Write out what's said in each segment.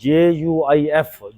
JUIF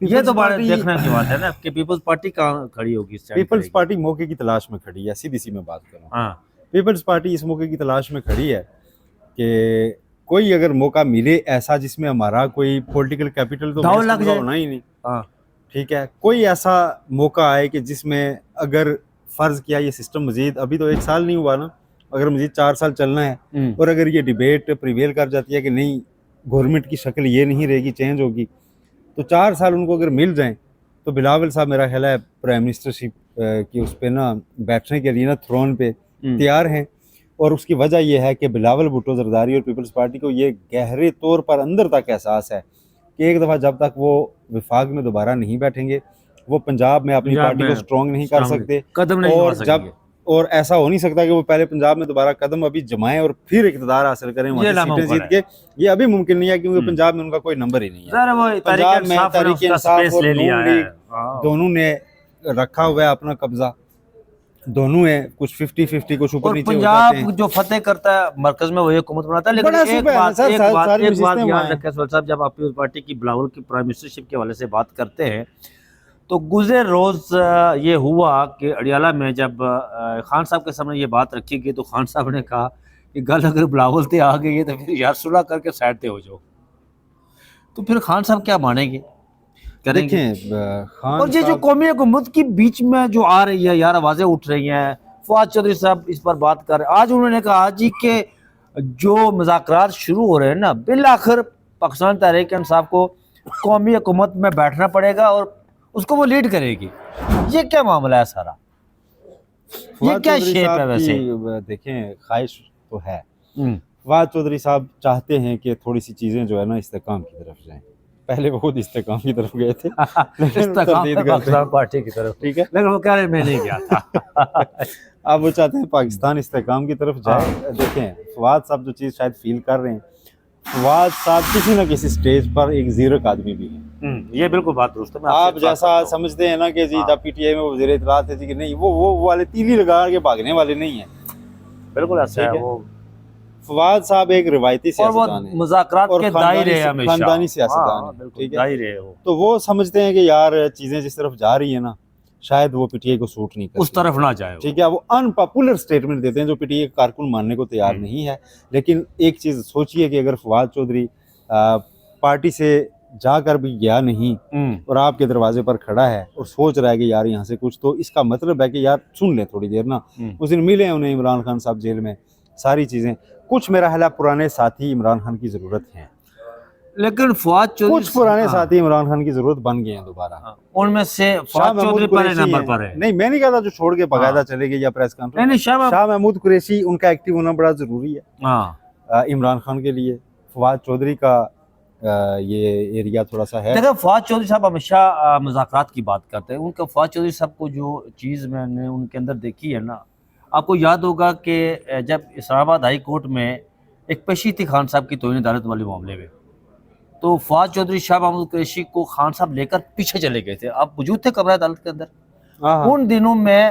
یہ تو بڑا دیکھنے کی بات ہے نا کہ پیپلز پارٹی کہاں کھڑی ہوگی اس ٹائم. پیپلز پارٹی موقع کی تلاش میں کھڑی ہے, سیدھی سی میں بات کروں. ہاں پیپلز پارٹی اس موقع کی تلاش میں کھڑی ہے کہ کوئی اگر موقع ملے ایسا جس میں ہمارا کوئی پولیٹیکل کیپٹل تو داؤ لگ جائے. ہونا ہی نہیں, ہاں ٹھیک ہے, کوئی ایسا موقع آئے کہ جس میں اگر فرض کیا یہ سسٹم مزید, ابھی تو 1 سال نہیں ہوا نا, اگر مزید 4 سال چلنا ہے اور اگر یہ ڈیبیٹ پریویل کر جاتی ہے کہ نہیں گورنمنٹ کی شکل یہ نہیں رہے گی, چینج ہوگی, تو 4 سال ان کو اگر مل جائیں تو بلاول صاحب میرا خیال ہے پرائم منسٹرشپ کی اس پہ نا بیٹھنے کے لیے نا تھرون پہ تیار ہیں. اور اس کی وجہ یہ ہے کہ بلاول بھٹو زرداری اور پیپلز پارٹی کو یہ گہرے طور پر اندر تک احساس ہے کہ ایک دفعہ جب تک وہ وفاق میں دوبارہ نہیں بیٹھیں گے وہ پنجاب میں اپنی پارٹی کو سٹرونگ نہیں کر سکتے, قدم نہیں اور اٹھا جب سکیں گے. اور ایسا ہو نہیں سکتا کہ وہ پہلے پنجاب میں دوبارہ قدم ابھی جمائیں اور پھر اقتدار حاصل کریں, وہاں سے سیٹیں جیت کے. یہ ابھی ممکن نہیں ہے کیونکہ پنجاب میں ان کا کوئی نمبر ہی نہیں ہے. پنجاب میں تحریک انصاف اور نون لیگ دونوں نے رکھا ہوا ہے اپنا قبضہ, دونوں ہیں, کچھ 50-50 کچھ اوپر نیچے ہو جاتے ہیں. پنجاب جو فتح کرتا ہے مرکز میں وہی حکومت بناتا ہے. لیکن ایک بات یاد رکھیں سول صاحب, جب آپ پیپلز پارٹی کی بلاول کی پرائم منسٹرشپ کے حوالے سے بات کرتے ہیں تو گزر روز یہ ہوا کہ اڈیالہ میں جب خان صاحب کے سامنے یہ بات رکھی گئی تو خان صاحب نے کہا کہ گل اگر بلاول تے آ گئی ہے تو پھر یار صلح کر کے سائڈ تے ہو جاؤ. تو پھر خان صاحب کیا مانیں گے, کریں گے؟ اور یہ جو قومی حکومت کی بیچ میں جو آ رہی ہے یار, آوازیں اٹھ رہی ہیں, فواد چودھری صاحب اس پر بات کر رہے ہیں. آج انہوں نے کہا جی کہ جو مذاکرات شروع ہو رہے ہیں نا, بالآخر پاکستان تحریک انصاف کو قومی حکومت میں بیٹھنا پڑے گا اور اس کو وہ لیڈ کرے گی. یہ کیا معاملہ ہے سارا, یہ کیا شیپ ہے ویسے؟ دیکھیں خواہش تو ہے, فواد چودھری صاحب چاہتے ہیں کہ تھوڑی سی چیزیں جو ہے نا استحکام کی طرف جائیں. پہلے وہ خود استحکام کی طرف گئے تھے, پاکستان پارٹی کی طرف, ٹھیک ہے, لیکن وہ کہہ رہے میں نہیں گیا تھا. اب وہ چاہتے ہیں پاکستان استحکام کی طرف جائے. دیکھیں فواد صاحب جو چیز شاید فیل کر رہے ہیں, فواد صاحب کسی نہ کسی سٹیج پر ایک زیرک آدمی بھی ہیں. یہ بالکل بات درست ہے. آپ جیسا سمجھتے ہیں نا کہ جی جب پی ٹی آئی میں وزیر اطلاعات تھے جی کہ نہیں, وہ والے تیلی لگا کے بھاگنے والے نہیں ہیں. بالکل ایسا ہے. وہ فواد صاحب ایک روایتی سیاستدان ہیں, مذاکرات کے دائرے ہمیشہ خاندانی سیاستدان ہیں, ٹھیک ہے, دائرے. تو وہ سمجھتے ہیں کہ یار چیزیں جس طرف جا رہی ہیں نا شاید وہ پی ٹی آئی کو سوٹ نہیں کرتی, اس طرف نہ جائے. ٹھیک ہے, وہ ان پاپولر سٹیٹمنٹ دیتے ہیں جو پی ٹی آئی کارکن ماننے کو تیار نہیں ہے. لیکن ایک چیز سوچئے کہ اگر فواد چودھری پارٹی سے جا کر بھی گیا نہیں اور آپ کے دروازے پر کھڑا ہے اور سوچ رہا ہے کہ یار یہاں سے کچھ, تو اس کا مطلب ہے کہ یار سن لیں تھوڑی دیر نا. اس دن ملے انہیں عمران خان صاحب جیل میں, ساری چیزیں, کچھ میرا خیال ہے پرانے ساتھی عمران خان کی ضرورت ہیں, لیکن فواد چودھری کچھ پرانے ساتھی عمران خان کی ضرورت بن گئے ہیں دوبارہ. ان میں سے فواد چودھری پہلے نمبر پر ہے. نہیں میں نہیں کہتا جو چھوڑ کے باقاعدہ چلے گئے یا پریس کانفرنس, شاہ محمود قریشی ان کا ایکٹیو ہونا بڑا ضروری ہے عمران خان کے لیے. فواد چودھری کا یہ ایریا تھوڑا سا ہے. دیکھیں فواد چودھری صاحب ہمیشہ مذاکرات کی بات کرتے ہیں. ان کا فواد چودھری صاحب کو جو چیز میں نے ان کے اندر دیکھی ہے نا, آپ کو یاد ہوگا کہ جب اسلام آباد ہائی کورٹ میں ایک پیشی تھی خان صاحب کی توہین عدالت والے معاملے میں, تو فواد چودھری شاہ محمود قریشی کو خان صاحب لے کر پیچھے چلے گئے تھے. آپ موجود تھے کمرہ عدالت کے اندر, ان دنوں میں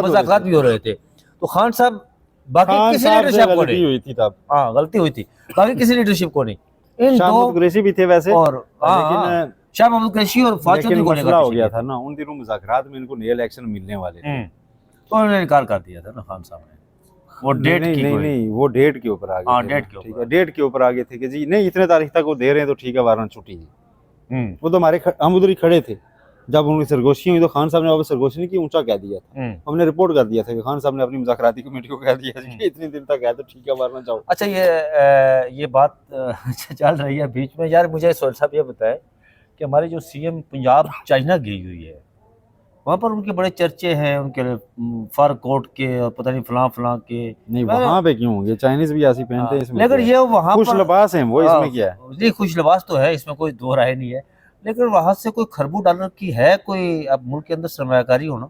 مذاکرات بھی ہو رہے تھے. تو خان صاحب باقی کسی لیڈرشپ کو نہیں, ہوئی تھی تب, غلطی ہوئی تھی, باقی کسی لیڈرشپ کو نہیں. شاہ محمود قریشی بھی تھے ویسے, اور لیکن شاہ محمود قریشی اور فواد چودھری کو مسئلہ ہو گیا تھا نا ان دنوں مذاکرات میں, ان کو نئے الیکشن ملنے والے تھے تو انہوں نے انکار کر دیا تھا نا خان صاحب نے. وہ ڈیٹ کی نہیں وہ ڈیٹ کے اوپر آ گئے, ڈیٹ کے اوپر آ گئے تھے کہ جی نہیں اتنے تاریخ تک وہ دے رہے ہیں تو ٹھیک ہے ورنہ چھٹی ہے. وہ تو ہمارے ہم ادھر ہی کھڑے تھے جب ان کی سرگوشی ہوئی تو خان صاحب نے واپس سرگوشی نہیں کی, اونچا کہہ دیا تھا. ہم نے رپورٹ کر دیا تھا کہ خان صاحب نے اپنی مذاکراتی کمیٹی کو کہہ دیا کہ اتنے دن تک ہے تو ٹھیک ہے ورنہ جاؤ. اچھا یہ بات چل رہی ہے بیچ میں. یار مجھے سہیل صاحب یہ بتائے کہ ہمارے جو سی ایم پنجاب چائنا گئی ہوئی ہے, وہاں پر ان کے بڑے چرچے ہیں ان کے فر کوٹ کے اور پتہ نہیں فلاں فلاں کے. نہیں وہاں پہ کیوں ہوں گے, چائنیز بھی ایسی پہنتے ہیں اس میں, لیکن یہ وہاں خوش لباس ہیں وہ, اس میں کیا ہے. نہیں خوش لباس تو ہے, اس میں کوئی دو رائے نہیں ہے, لیکن وہاں سے کوئی کھربوں ڈالر کی ہے کوئی اب ملک کے اندر سرمایہ کاری ہونا.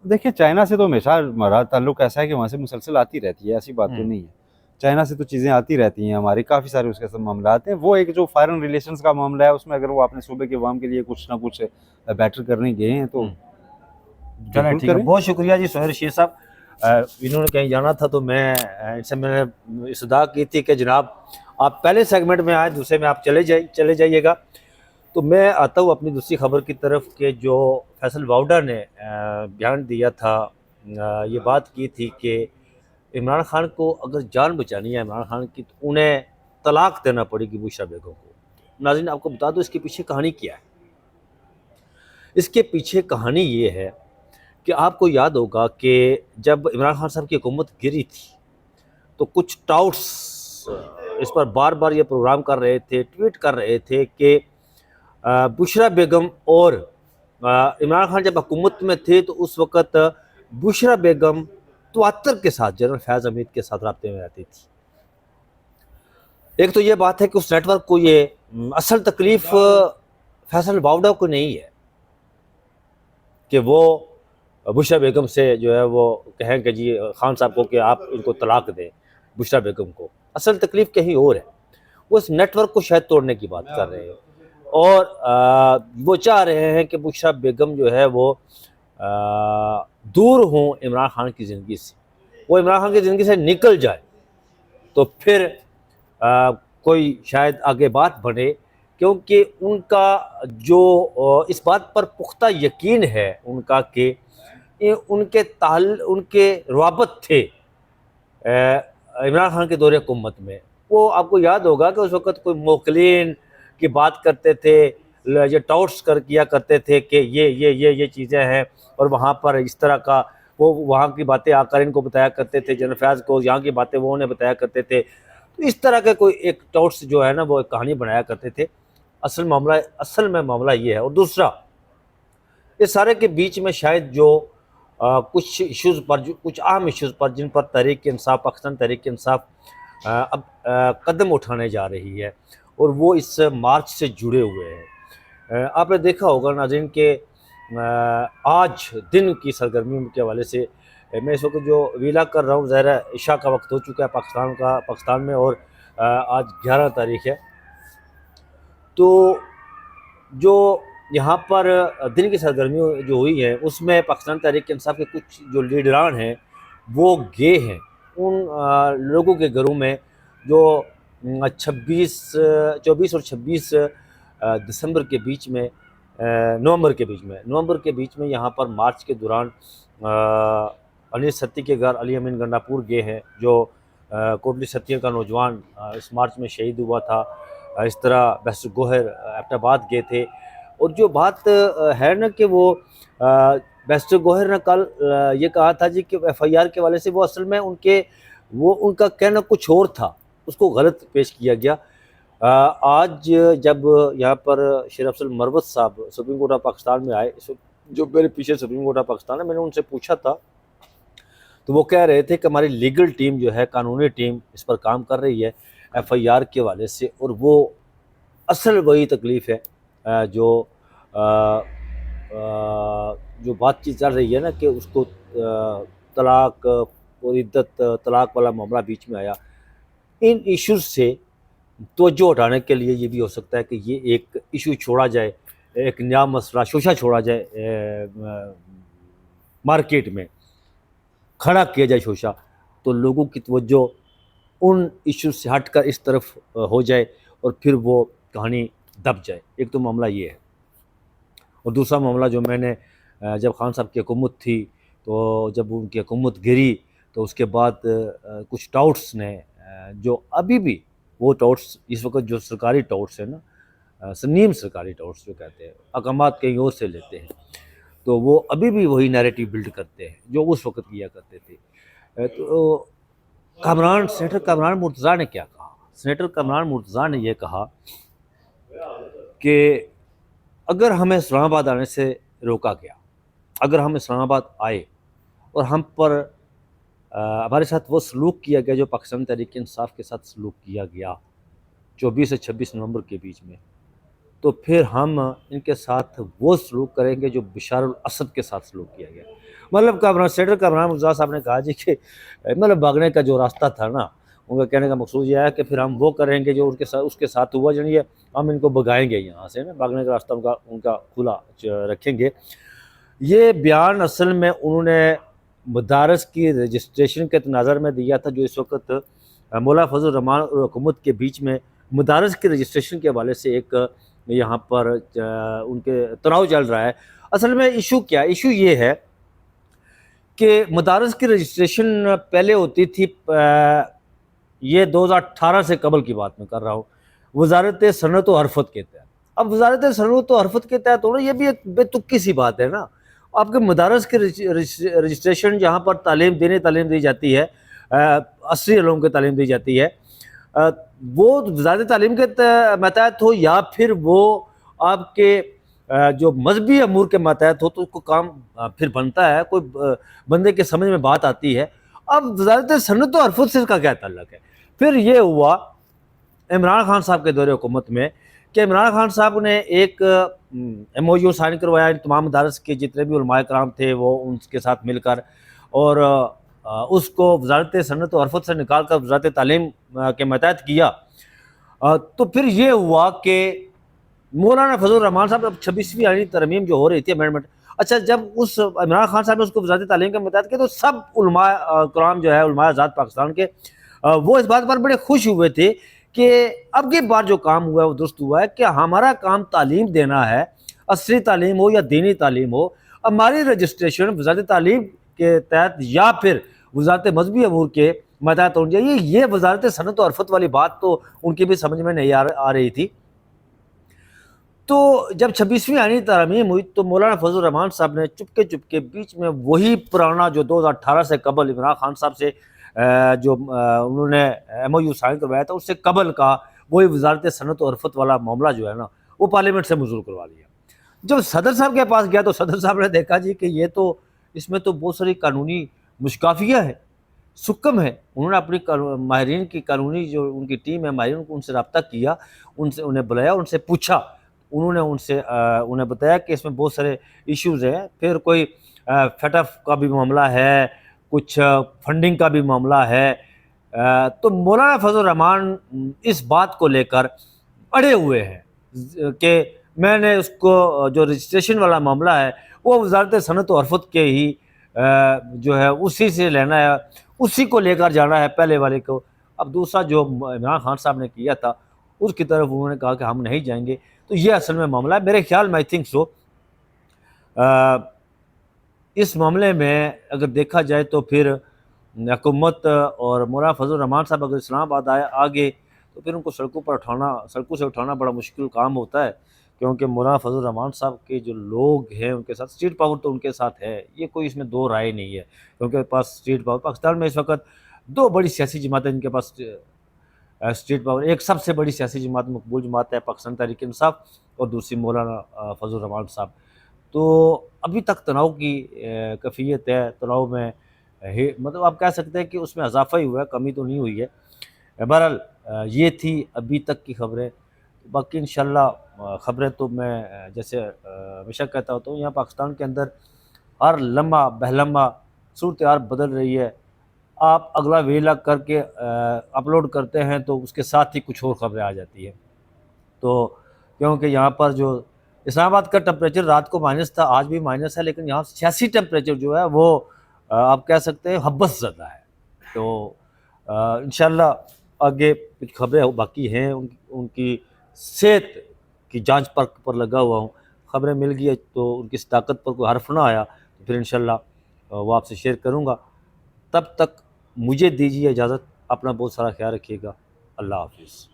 دیکھیں چائنا سے تو ہمیشہ ہمارا تعلق ایسا ہے کہ وہاں سے مسلسل آتی رہتی ہے, ایسی بات تو نہیں ہے. چائنا سے تو چیزیں آتی رہتی ہیں ہماری, کافی سارے اس کے ساتھ معاملات ہیں. وہ ایک جو فارن ریلیشنز کا معاملہ ہے اس میں اگر وہ اپنے صوبے کے عوام کے لیے کچھ نہ کچھ بیٹر کرنے گئے ہیں تو چلیں ٹھیک ہے. بہت شکریہ جی سہیل رشید صاحب. انہوں نے کہیں جانا تھا تو میں ان سے میں نے استدعا کی تھی کہ جناب آپ پہلے سیگمنٹ میں آئیں, دوسرے میں آپ چلے جائیے گا. تو میں آتا ہوں اپنی دوسری خبر کی طرف کہ جو فیصل واؤڈا نے بیان دیا تھا، یہ بات کی تھی کہ عمران خان کو اگر جان بچانی ہے عمران خان کی تو انہیں طلاق دینا پڑے گی بشریٰ بیگم کو۔ ناظرین آپ کو بتا دو اس کے پیچھے کہانی کیا ہے۔ اس کے پیچھے کہانی یہ ہے کہ آپ کو یاد ہوگا کہ جب عمران خان صاحب کی حکومت گری تھی تو کچھ ٹاؤٹس اس پر بار بار یہ پروگرام کر رہے تھے، ٹویٹ کر رہے تھے کہ بشریٰ بیگم اور عمران خان جب حکومت میں تھے تو اس وقت بشریٰ بیگم تواتر کے ساتھ جنرل فیاض حمید کے ساتھ رابطے میں رہتی تھی۔ ایک تو یہ بات ہے کہ اس نیٹ ورک کو یہ اصل تکلیف فیصل واؤڈا کو نہیں ہے کہ وہ بشریٰ بیگم سے جو ہے وہ کہیں کہ جی خان صاحب کو کہ آپ ان کو طلاق دیں بشریٰ بیگم کو، اصل تکلیف کہیں اور ہے۔ وہ اس نیٹ ورک کو شاید توڑنے کی بات کر رہے ہیں اور وہ چاہ رہے ہیں کہ بشریٰ بیگم جو ہے وہ دور ہوں عمران خان کی زندگی سے، وہ عمران خان کی زندگی سے نکل جائے تو پھر کوئی شاید آگے بات بڑھے، کیونکہ ان کا جو اس بات پر پختہ یقین ہے ان کا کہ ان کے روابط تھے عمران خان کے دور حکومت میں۔ وہ آپ کو یاد ہوگا کہ اس وقت کوئی موکلین کی بات کرتے تھے، یہ ٹاؤٹس کیا کرتے تھے کہ یہ چیزیں ہیں، اور وہاں پر اس طرح کا وہ وہاں کی باتیں آ کر ان کو بتایا کرتے تھے، جنرل فیاض کو یہاں کی باتیں وہ انہیں بتایا کرتے تھے۔ تو اس طرح کا کوئی ایک ٹاؤٹس جو ہے نا وہ ایک کہانی بنایا کرتے تھے۔ اصل میں معاملہ یہ ہے۔ اور دوسرا، اس سارے کے بیچ میں شاید جو کچھ ایشوز پر کچھ اہم ایشوز پر جن پر تحریک انصاف پاکستان تحریک انصاف اب قدم اٹھانے جا رہی ہے، اور وہ اس مارچ سے جڑے ہوئے ہیں۔ آپ نے دیکھا ہوگا ناظرین کہ آج دن کی سرگرمیوں کے حوالے سے میں اس وقت جو ویلا کر رہا ہوں، ظاہر ہے عشاء کا وقت ہو چکا ہے پاکستان میں، اور آج 11 تاریخ ہے۔ تو جو یہاں پر دن کی سرگرمیوں جو ہوئی ہیں اس میں پاکستان تحریک انصاف کے کچھ جو لیڈران ہیں وہ گئے ہیں ان لوگوں کے گھروں میں جو 24 اور 26 دسمبر کے بیچ میں نومبر کے بیچ میں یہاں پر مارچ کے دوران علی ستی کے گھر علی امین گنڈاپور گئے ہیں، جو کوٹلی ستیہ کا نوجوان اس مارچ میں شہید ہوا تھا۔ اس طرح بیسٹ گوہر ایبٹ آباد گئے تھے، اور جو بات ہے نا کہ وہ بیسٹ گوہر نے کل یہ کہا تھا جی کہ ایف آئی آر کے والے سے وہ اصل میں ان کا کہنا کچھ اور تھا، اس کو غلط پیش کیا گیا۔ آج جب یہاں پر شیر افضل مروت صاحب سپریم کورٹ آف پاکستان میں آئے، جو میرے پیچھے سپریم کورٹ آف پاکستان ہے، میں نے ان سے پوچھا تھا تو وہ کہہ رہے تھے کہ ہماری لیگل ٹیم جو ہے، قانونی ٹیم اس پر کام کر رہی ہے ایف آئی آر کے حوالے سے، اور وہ اصل وہی تکلیف ہے جو بات چیت چل رہی ہے نا کہ اس کو طلاق اور عدت طلاق والا معاملہ بیچ میں آیا۔ ان ایشوز سے توجہ اٹھانے کے لیے یہ بھی ہو سکتا ہے کہ یہ ایک ایشو چھوڑا جائے، ایک نیا مسئلہ شوشہ چھوڑا جائے مارکیٹ میں، کھڑا کیا جائے شوشہ، تو لوگوں کی توجہ ان ایشوز سے ہٹ کر اس طرف ہو جائے اور پھر وہ کہانی دب جائے۔ ایک تو معاملہ یہ ہے، اور دوسرا معاملہ جو میں نے جب خان صاحب کی حکومت تھی تو جب ان کی حکومت گری تو اس کے بعد کچھ ٹاؤٹس نے جو ابھی بھی وہ ٹاؤٹس اس وقت جو سرکاری ٹاؤٹس ہیں نا، نیم سرکاری ٹاؤٹس جو کہتے ہیں، اقامات کہیں اور سے لیتے ہیں، تو وہ ابھی بھی وہی نیریٹو بلڈ کرتے ہیں جو اس وقت کیا کرتے تھے۔ تو سینیٹر کامران مرتضیٰ نے کیا کہا؟ سینیٹر کامران مرتضیٰ نے یہ کہا کہ اگر ہمیں اسلام آباد آنے سے روکا گیا، اگر ہم اسلام آباد آئے اور ہم پر ہمارے ساتھ وہ سلوک کیا گیا جو پاکستان تحریک انصاف کے ساتھ سلوک کیا گیا 24 سے 26 نومبر کے بیچ میں، تو پھر ہم ان کے ساتھ وہ سلوک کریں گے جو بشار الاسد کے ساتھ سلوک کیا گیا۔ مطلب سینیٹر کامران مرتضیٰ صاحب نے کہا جی کہ مطلب بھاگنے کا جو راستہ تھا نا، ان کا کہنے کا مقصود یہ ہے کہ پھر ہم وہ کریں گے جو اس کے ساتھ ہوا، یعنی ہم ان کو بھگائیں گے یہاں سے نا، بھاگنے کا راستہ ان کا کھلا رکھیں گے۔ یہ بیان اصل میں انہوں نے مدارس کی رجسٹریشن کے تناظر میں دیا تھا، جو اس وقت مولا فضل الرحمان اور حکومت کے بیچ میں مدارس کی رجسٹریشن کے حوالے سے ایک یہاں پر ان کے تناؤ چل رہا ہے. اصل میں ایشو کیا ہے؟ ایشو یہ ہے کہ مدارس کی رجسٹریشن پہلے ہوتی تھی، یہ 2018 سے قبل کی بات میں کر رہا ہوں، وزارت صنعت و حرفت کے تحت. اب وزارت صنعت و حرفت کے تحت ہونا یہ بھی ایک بے تکی سی بات ہے نا. آپ کے مدارس کی رجسٹریشن جہاں پر تعلیم دی جاتی ہے، عصری علوم کی تعلیم دی جاتی ہے، وہ وزارت تعلیم کے ماتحت ہو یا پھر وہ آپ کے جو مذہبی امور کے ماتحت ہو، تو اس کو کام پھر بنتا ہے، کوئی بندے کے سمجھ میں بات آتی ہے. اب وزارت صنعت و حرفت سے اس کا کیا تعلق ہے؟ پھر یہ ہوا عمران خان صاحب کے دور حکومت میں کہ عمران خان صاحب نے ایک ایم او یو سائن کروایا تمام مدارس کے جتنے بھی علماء کرام تھے وہ ان کے ساتھ مل کر، اور اس کو وزارت صنعت و حرفت سے نکال کر وزارت تعلیم کے ماتحت کیا. تو پھر یہ ہوا کہ مولانا فضل الرحمان صاحب اب 26ویں آئینی ترمیم جو ہو رہی تھی امینڈمنٹ، اچھا جب اس عمران خان صاحب نے اس کو وزارت تعلیم کے ماتحت کیا تو سب علماء کرام جو ہے علماء آزاد پاکستان کے وہ اس بات پر بڑے خوش ہوئے تھے کہ اب کی بار جو کام ہوا ہے وہ درست ہوا ہے کہ ہمارا کام تعلیم دینا ہے، عصری تعلیم ہو یا دینی تعلیم ہو، ہماری رجسٹریشن وزارت تعلیم کے تحت یا پھر وزارت مذہبی امور کے ماتحت ہونی چاہیے. یہ وزارت صنعت و حرفت والی بات تو ان کی بھی سمجھ میں نہیں آ رہی تھی. تو جب 26ویں آئینی ترمیم ہوئی تو مولانا فضل الرحمان صاحب نے چپ کے بیچ میں وہی پرانا جو 2018 سے قبل عمران خان صاحب سے جو انہوں نے ایم او یو سائن کروایا تھا اس سے قبل کا وہی وزارت صنعت و حرفت والا معاملہ جو ہے نا وہ پارلیمنٹ سے منظور کروا لیا. جب صدر صاحب کے پاس گیا تو صدر صاحب نے دیکھا جی کہ یہ تو اس میں تو بہت ساری قانونی مشکافیہ ہے، سکم ہے. انہوں نے اپنی ماہرین کی قانونی جو ان کی ٹیم ہے ماہرین کو ان سے رابطہ کیا، انہیں بلایا، ان سے پوچھا، انہوں نے انہیں بتایا کہ اس میں بہت سارے ایشوز ہیں. پھر کوئی فیٹ اف کا بھی معاملہ ہے، کچھ فنڈنگ کا بھی معاملہ ہے. تو مولانا فضل الرحمان اس بات کو لے کر اڑے ہوئے ہیں کہ میں نے اس کو جو رجسٹریشن والا معاملہ ہے وہ وزارت صنعت و حرفت کے ہی جو ہے اسی سے لینا ہے، اسی کو لے کر جانا ہے پہلے والے کو. اب دوسرا جو عمران خان صاحب نے کیا تھا اس کی طرف انہوں نے کہا کہ ہم نہیں جائیں گے. تو یہ اصل میں معاملہ ہے میرے خیال میں. آئی تھنک سو اس معاملے میں اگر دیکھا جائے تو پھر حکومت اور مولانا فضل الرحمان صاحب اگر اسلام آباد آگے تو پھر ان کو سڑکوں سے اٹھانا بڑا مشکل کام ہوتا ہے، کیونکہ مولانا فضل الرحمان صاحب کے جو لوگ ہیں ان کے ساتھ اسٹریٹ پاور تو ان کے ساتھ ہے، یہ کوئی اس میں دو رائے نہیں ہے. کیونکہ پاس اسٹریٹ پاور پاکستان میں اس وقت دو بڑی سیاسی جماعتیں ان کے پاس اسٹریٹ پاور. ایک سب سے بڑی سیاسی جماعت مقبول جماعت ہے پاکستان تحریک انصاف، اور دوسری مولانا فضل الرحمان صاحب. تو ابھی تک تناؤ کی کیفیت ہے، تناؤ میں مطلب آپ کہہ سکتے ہیں کہ اس میں اضافہ ہی ہوا ہے، کمی تو نہیں ہوئی ہے. بہرحال یہ تھی ابھی تک کی خبریں. باقی انشاءاللہ خبریں تو میں جیسے ہمیشہ کہتا ہوتا ہوں یہاں پاکستان کے اندر ہر لمحہ بہلمحہ صورتحال بدل رہی ہے. آپ اگلا ویلا کر کے اپلوڈ کرتے ہیں تو اس کے ساتھ ہی کچھ اور خبریں آ جاتی ہیں. تو کیونکہ یہاں پر جو اسلام آباد کا ٹمپریچر رات کو مائنس تھا، آج بھی مائنس ہے، لیکن یہاں سیاسی ٹمپریچر جو ہے وہ آپ کہہ سکتے ہیں حبس زدہ ہے. تو انشاءاللہ آگے کچھ خبریں باقی ہیں، ان کی صحت کی جانچ پر لگا ہوا ہوں. خبریں مل گئی تو ان کی صداقت پر کوئی حرف نہ آیا تو پھر انشاءاللہ وہ آپ سے شیئر کروں گا. تب تک مجھے دیجیے اجازت، اپنا بہت سارا خیال رکھیے گا. اللہ حافظ.